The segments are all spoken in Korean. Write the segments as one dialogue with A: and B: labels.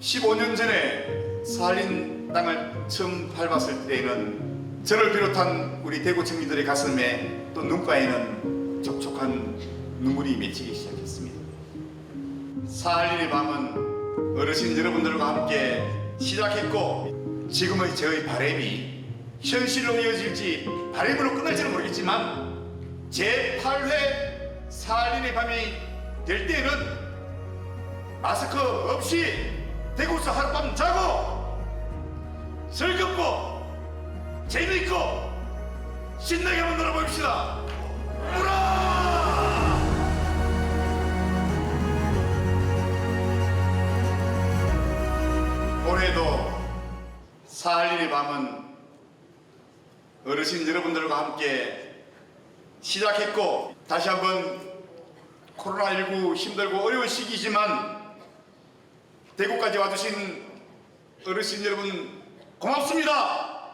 A: 15년 전에 사할린 땅을 처음 밟았을 때에는 저를 비롯한 우리 대구 청민들의 가슴에 또 눈가에는 촉촉한 눈물이 맺히기 시작했습니다. 사할린의 밤은 어르신 여러분들과 함께 시작했고, 지금의 저의 바람이 현실로 이어질지 바람으로 끝날지는 모르겠지만 제8회 사할린의 밤이 될 때에는 마스크 없이 대구에서 하룻밤 자고 즐겁고 재미있고 신나게 한번 놀아봅시다. 우라! 올해도 사할린의 밤은 어르신 여러분들과 함께 시작했고, 다시 한번 코로나19 힘들고 어려운 시기지만 대구까지 와주신 어르신 여러분 고맙습니다.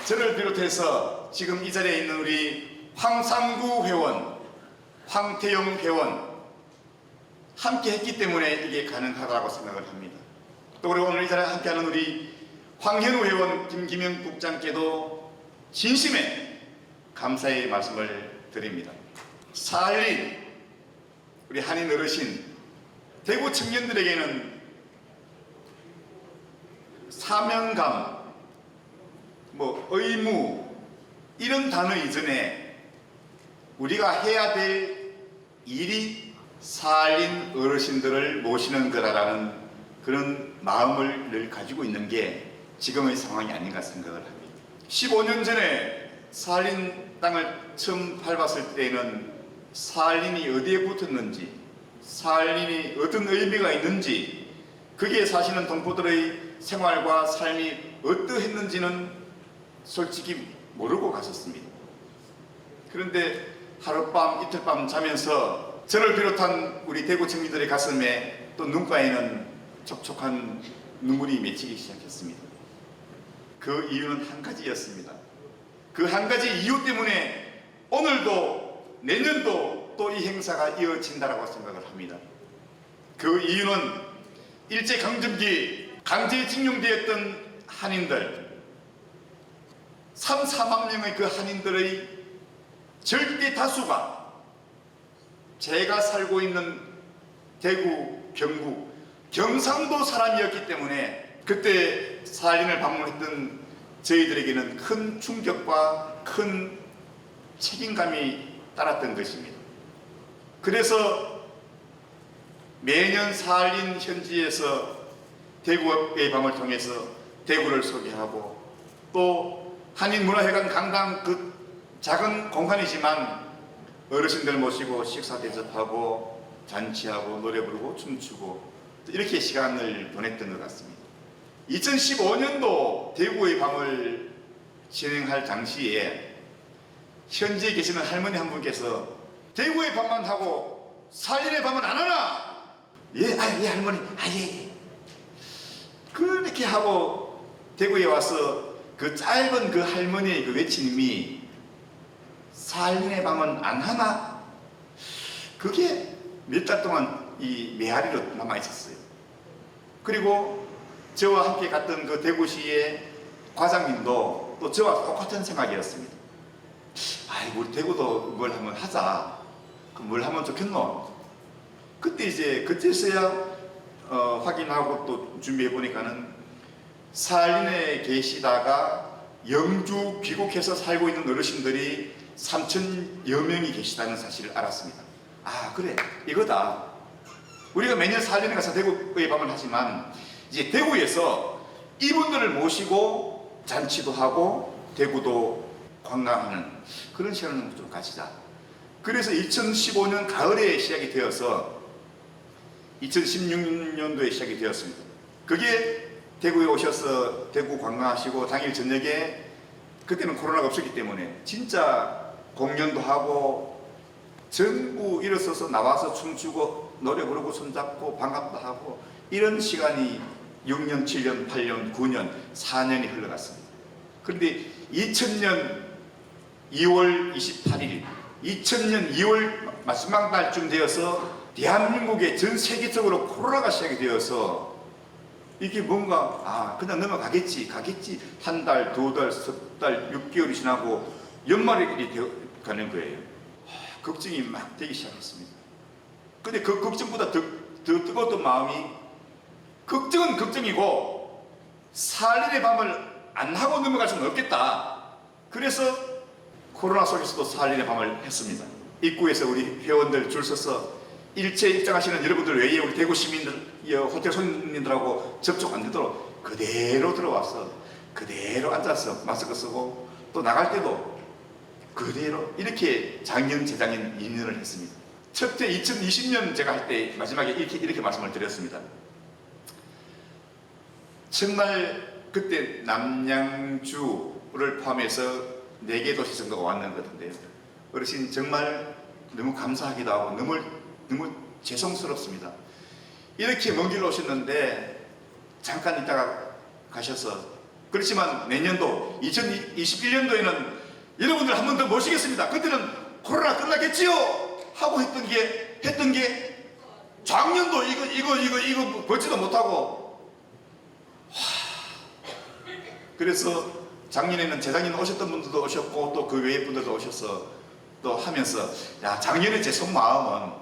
A: 저를 비롯해서 지금 이 자리에 있는 우리 황상구 회원, 황태영 회원 함께 했기 때문에 이게 가능하다고 생각을 합니다. 또 우리 오늘 이 자리에 함께하는 우리 황현우 회원, 김기명 국장께도 진심의 감사의 말씀을 드립니다. 사할린 우리 한인 어르신, 대구 청년들에게는 사명감, 의무 이런 단어 이전에 우리가 해야 될 일이 사할린 어르신들을 모시는 거라는 그런 마음을 늘 가지고 있는 게 지금의 상황이 아닌가 생각을 합니다. 15년 전에 사할린 땅을 처음 밟았을 때에는 사할린이 어디에 붙었는지, 사할린이 어떤 의미가 있는지, 그게 사실은 동포들의 생활과 삶이 어떠했는지는 솔직히 모르고 갔었습니다. 그런데 하룻밤 이틀밤 자면서 저를 비롯한 우리 대구 청민들의 가슴에 또 눈가에는 촉촉한 눈물이 맺히기 시작했습니다. 그 이유는 한 가지였습니다. 그 한 가지 이유 때문에 오늘도 내년도 또 이 행사가 이어진다라고 생각을 합니다. 그 이유는 일제강점기 강제징용되었던 한인들, 3, 4만 명의 그 한인들의 절대 다수가 제가 살고 있는 대구, 경북, 경상도 사람이었기 때문에 그때 사할린을 방문했던 저희들에게는 큰 충격과 큰 책임감이 따랐던 것입니다. 그래서 매년 사할린 현지에서 대구의 밤을 통해서 대구를 소개하고, 또 한인문화회관 강당 그 작은 공간이지만 어르신들 모시고 식사 대접하고 잔치하고 노래 부르고 춤추고 이렇게 시간을 보냈던 것 같습니다. 2015년도 대구의 밤을 진행할 당시에 현지에 계시는 할머니 한 분께서 대구의 밤만 하고 사할린의 밤은 안 하나? 예 할머니, 예. 그렇게 하고 대구에 와서 그 짧은 그 할머니의 그 외침이 사할린의 밤은 안 하나? 그게 몇 달 동안 이 메아리로 남아있었어요. 그리고 저와 함께 갔던 그 대구시의 과장님도 또 저와 똑같은 생각이었습니다. 우리 대구도 뭘 한번 하자. 그럼 뭘 하면 좋겠노? 그때 이제 그때서야 확인하고 또 준비해 보니까는 사할린에 계시다가 영주 귀국해서 살고 있는 어르신들이 3,000여 명이 계시다는 사실을 알았습니다. 그래, 이거다. 우리가 매년 사할린에 가서 대구의 밤을 하지만 이제 대구에서 이분들을 모시고 잔치도 하고 대구도 관광하는 그런 시간을 좀 가지자. 그래서 2015년 가을에 시작이 되어서 2016년도에 시작이 되었습니다. 그게 대구에 오셔서 대구 관광하시고 당일 저녁에, 그때는 코로나가 없었기 때문에 진짜 공연도 하고 전부 일어서서 나와서 춤추고 노래 부르고 손잡고 반갑다 하고 이런 시간이 6년, 7년, 8년, 9년, 4년이 흘러갔습니다. 그런데 2000년 2월 28일 2000년 2월 마지막 날쯤 되어서 대한민국에 전 세계적으로 코로나가 시작이 되어서 이게 뭔가 그냥 넘어가겠지 한 달, 두 달, 석 달, 6개월이 지나고 연말이 되어 가는 거예요. 걱정이 막 되기 시작했습니다. 근데 그 걱정보다 더 뜨거웠던 마음이, 걱정은 걱정이고 살인의 밤을 안 하고 넘어갈 수는 없겠다. 그래서 코로나 속에서도 살인의 밤을 했습니다. 입구에서 우리 회원들 줄 서서 일체 입장하시는 여러분들 외에 우리 대구 시민들, 호텔 손님들하고 접촉 안 되도록 그대로 들어와서 그대로 앉아서 마스크 쓰고, 또 나갈 때도 그대로 이렇게 작년, 재작년 2년을 했습니다. 첫해 2020년 제가 할 때 마지막에 이렇게 말씀을 드렸습니다. 정말 그때 남양주를 포함해서 4개 도시 정도가 왔는 것 같은데요. 어르신 정말 너무 감사하기도 하고 너무 죄송스럽습니다. 이렇게 먼 길 오셨는데 잠깐 있다가 가셔서, 그렇지만 내년도 2021년도에는 여러분들 한 번 더 모시겠습니다. 그때는 코로나 끝나겠지요 하고 했던 게 작년도 이거 벌지도 못하고, 그래서 작년에는 재작년에 오셨던 분들도 오셨고 또 그 외의 분들도 오셔서 또 하면서, 작년에 제 속마음은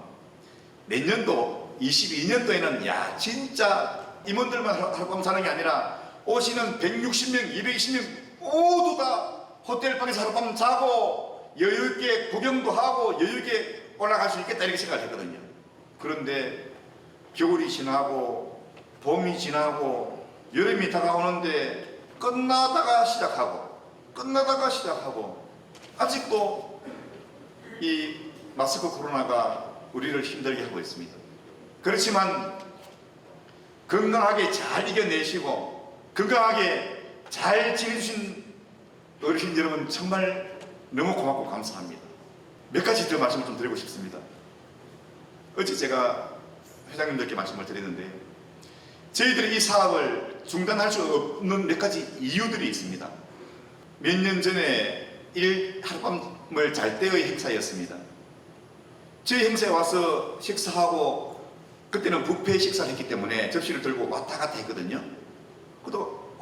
A: 내년도 22년도에는 진짜 임원들만 하룻밤 사는 게 아니라 오시는 160명, 220명 모두 다 호텔방에서 하룻밤 자고 여유있게 구경도 하고 여유있게 올라갈 수 있겠다 이렇게 생각했거든요. 그런데 겨울이 지나고 봄이 지나고 여름이 다가오는데 끝나다가 시작하고 아직도 이 마스크 코로나가 우리를 힘들게 하고 있습니다. 그렇지만 건강하게 잘 이겨내시고 건강하게 잘 지내주신 어르신 여러분 정말 너무 고맙고 감사합니다. 몇 가지 더 말씀을 좀 드리고 싶습니다. 어제 제가 회장님들께 말씀을 드렸는데, 저희들이 이 사업을 중단할 수 없는 몇 가지 이유들이 있습니다. 몇 년 전에 하룻밤을 잘 때의 행사였습니다. 저희 행사에 와서 식사하고, 그때는 뷔페 식사를 했기 때문에 접시를 들고 왔다 갔다 했거든요. 그래도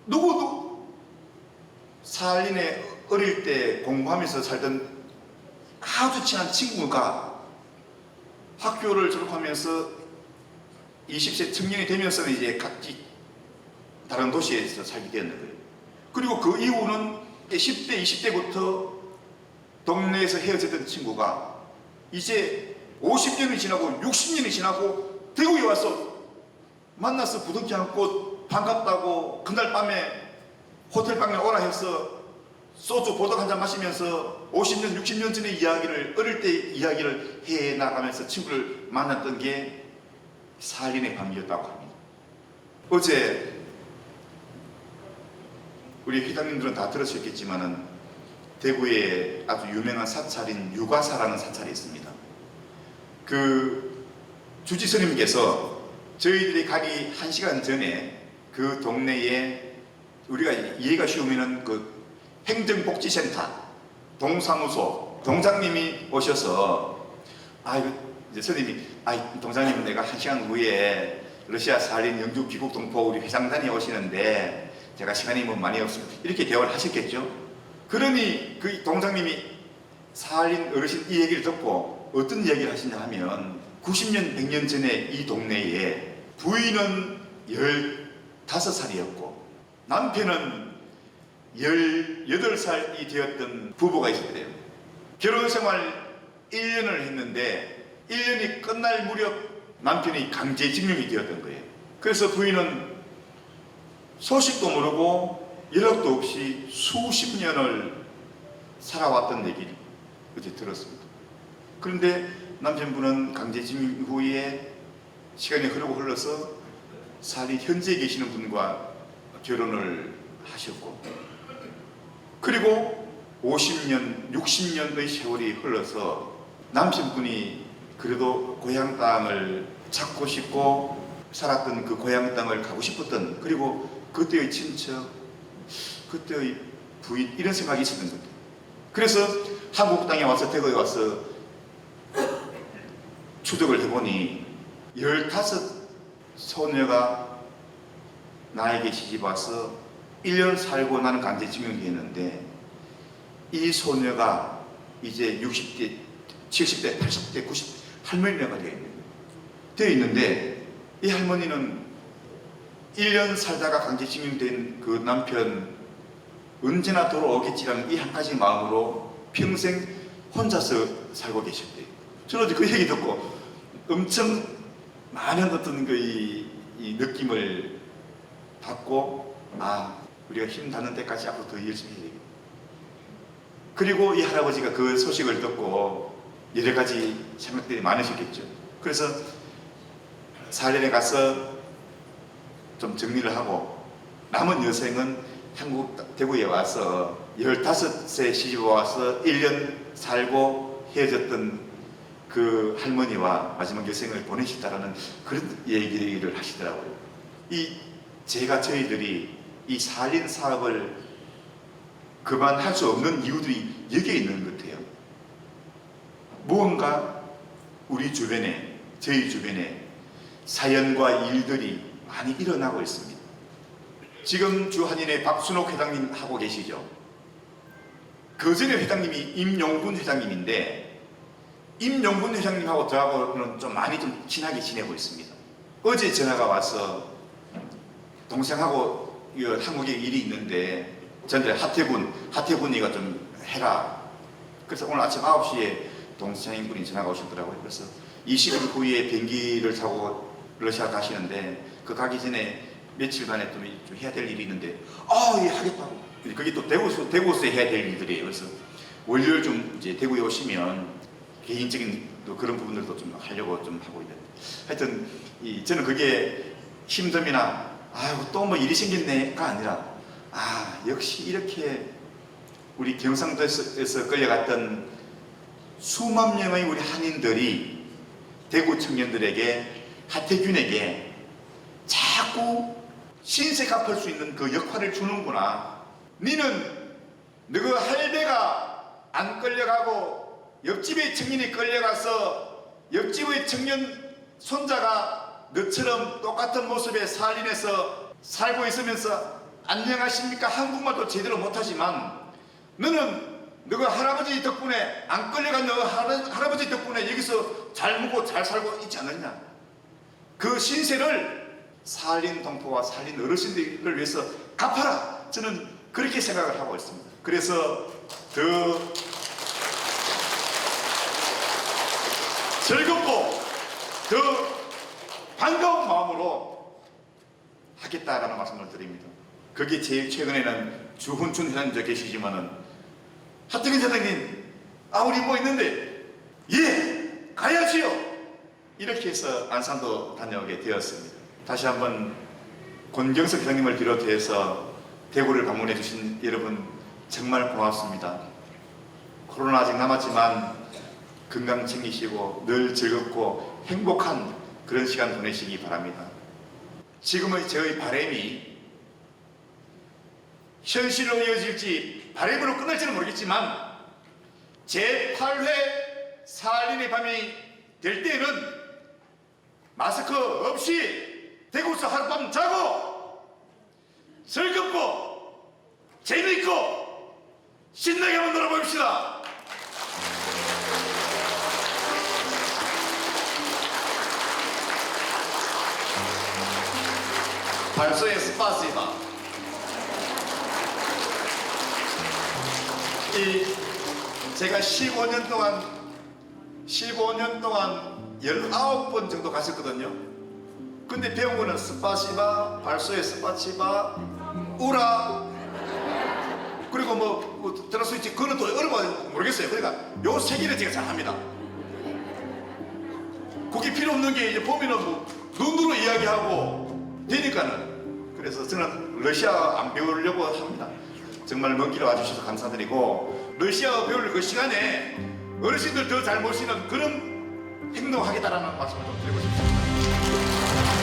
A: 누구 살인에 어릴 때 공부하면서 살던 아주 친한 친구가 학교를 졸업하면서 20세 청년이 되면서는 이제 각기 다른 도시에서 살게 되었는 거예요. 그리고 그 이후는 10대, 20대부터 동네에서 헤어졌던 친구가 이제 50년이 지나고 60년이 지나고 대구에 와서 만나서 부둥켜 안고 반갑다고 그날 밤에 호텔방에 오라 해서 소주 보덕 한잔 마시면서 50년, 60년 전의 이야기를, 어릴 때 이야기를 해나가면서 친구를 만났던 게 살인의 밤이었다고 합니다. 어제 우리 회장님들은 다 들으셨겠지만은 대구에 아주 유명한 사찰인 유가사라는 사찰이 있습니다. 그 주지 스님께서 저희들이 가기 1시간 전에 그 동네에, 우리가 이해가 쉬우면은 그 행정복지센터, 동사무소 동장님이 오셔서, 이제 스님이, 동장님은 내가 1시간 후에 러시아 살인 영주 귀국 동포 우리 회장단이 오시는데 제가 시간이 많이 없습니다. 이렇게 대화를 하셨겠죠. 그러니 그 동장님이 살인 어르신 이 얘기를 듣고 어떤 이야기를 하시냐 하면, 90년, 100년 전에 이 동네에 부인은 15살이었고 남편은 18살이 되었던 부부가 있었대요. 결혼생활 1년을 했는데 1년이 끝날 무렵 남편이 강제징용이 되었던 거예요. 그래서 부인은 소식도 모르고 연락도 없이 수십 년을 살아왔던 얘기를 어제 들었습니다. 그런데 남편분은 강제징용 후에 시간이 흘러서 현지에 계시는 분과 결혼을 하셨고, 그리고 50년, 60년의 세월이 흘러서 남편분이 그래도 고향 땅을 찾고 싶고 살았던 그 고향 땅을 가고 싶었던, 그리고 그때의 친척, 그때의 부인, 이런 생각이 있었던 거죠. 그래서 한국 땅에 와서 대구에 와서 추적을 해보니 15 소녀가 나에게 시집 와서 1년 살고 나는 강제징용이 됐는데 이 소녀가 이제 60대, 70대, 80대, 90대 할머니가 되어 있는데 이 할머니는 1년 살다가 강제징용된 그 남편 언제나 돌아오겠지라는 이 한 가지 마음으로 평생 혼자서 살고 계셨대요. 저는 어제 그 얘기 듣고 엄청 많은 어떤 이 느낌을 받고 우리가 힘 닿는 데까지 앞으로 더 열심히 해야 되겠다. 그리고 이 할아버지가 그 소식을 듣고 여러 가지 생각들이 많으셨겠죠. 그래서 사련에 가서 좀 정리를 하고 남은 여생은 한국 대구에 와서 15세 시집 와서 1년 살고 헤어졌던 그 할머니와 마지막 여생을 보내셨다라는 그런 얘기를 하시더라고요. 저희들이 이 살린 사업을 그만할 수 없는 이유들이 여기에 있는 것 같아요. 무언가 우리 주변에, 저희 주변에 사연과 일들이 많이 일어나고 있습니다. 지금 주한인의 박순옥 회장님 하고 계시죠. 그 전에 회장님이 임용군 회장님인데 임용군 회장님하고 저하고는 좀 많이 좀 친하게 지내고 있습니다. 어제 전화가 와서 동생하고 한국에 일이 있는데 저한테 하태군이가 좀 해라. 그래서 오늘 아침 9시에 동생분이 전화가 오셨더라고요. 그래서 20일 후에 비행기를 타고 러시아 가시는데 그 가기 전에 며칠간에 좀 해야 될 일이 있는데 예 하겠다고. 그게 또 대구에서 해야 될 일들이에요. 그래서 월요일 좀 이제 대구에 오시면 개인적인 또 그런 부분들도 좀 하려고 좀 하고 있는데 하여튼 저는 그게 힘듦이나 또 뭐 일이 생겼네가 아니라 역시 이렇게 우리 경상도에서 끌려갔던 수만 명의 우리 한인들이 대구 청년들에게 하태균에게 자꾸 신세 갚을 수 있는 그 역할을 주는구나. 니는 너그 할배가 안 끌려가고 옆집의 청년이 끌려가서 옆집의 청년 손자가 너처럼 똑같은 모습의 살인해서 살고 있으면서 안녕하십니까 한국말도 제대로 못하지만 너는 너가 할아버지 덕분에 안 끌려간 너 할아버지 덕분에 여기서 잘 먹고 잘 살고 있지 않느냐. 그 신세를 살린 동포와 살린 어르신들을 위해서 갚아라. 저는 그렇게 생각을 하고 있습니다. 그래서 더 즐겁고 더 반가운 마음으로 하겠다라는 말씀을 드립니다. 거기에 제일 최근에는 주훈춘 회장님도 계시지만은 하태균 사장님 우리 뭐 있는데 가야지요. 이렇게 해서 안산도 다녀오게 되었습니다. 다시 한번 권경석 회장님을 비롯해서 대구를 방문해 주신 여러분 정말 고맙습니다. 코로나 아직 남았지만 건강 챙기시고 늘 즐겁고 행복한 그런 시간 보내시기 바랍니다. 지금의 저의 바람이 현실로 이어질지 바람으로 끝날지는 모르겠지만 제8회 살인의 밤이 될 때에는 마스크 없이 대구에서 하룻밤 자고 즐겁고 재미있고 신나게 한번 놀아봅시다. 발소의 스파시바. 제가 15년 동안 19번 정도 갔었거든요. 근데 배운 거는 스파시바, 발소의 스파시바, 우라, 그리고 뭐 들을 수 있지. 그거는 또 어려워서 모르겠어요. 그러니까 요 세 개를 제가 잘 합니다. 그게 필요 없는 게 이제 보면은 뭐 눈으로 이야기하고 되니까는. 그래서 저는 러시아 안 배우려고 합니다. 정말 먼 길 와주셔서 감사드리고 러시아 배울 그 시간에 어르신들 더 잘 모시는 그런 행동하겠다라는 말씀을 좀 드리고 싶습니다.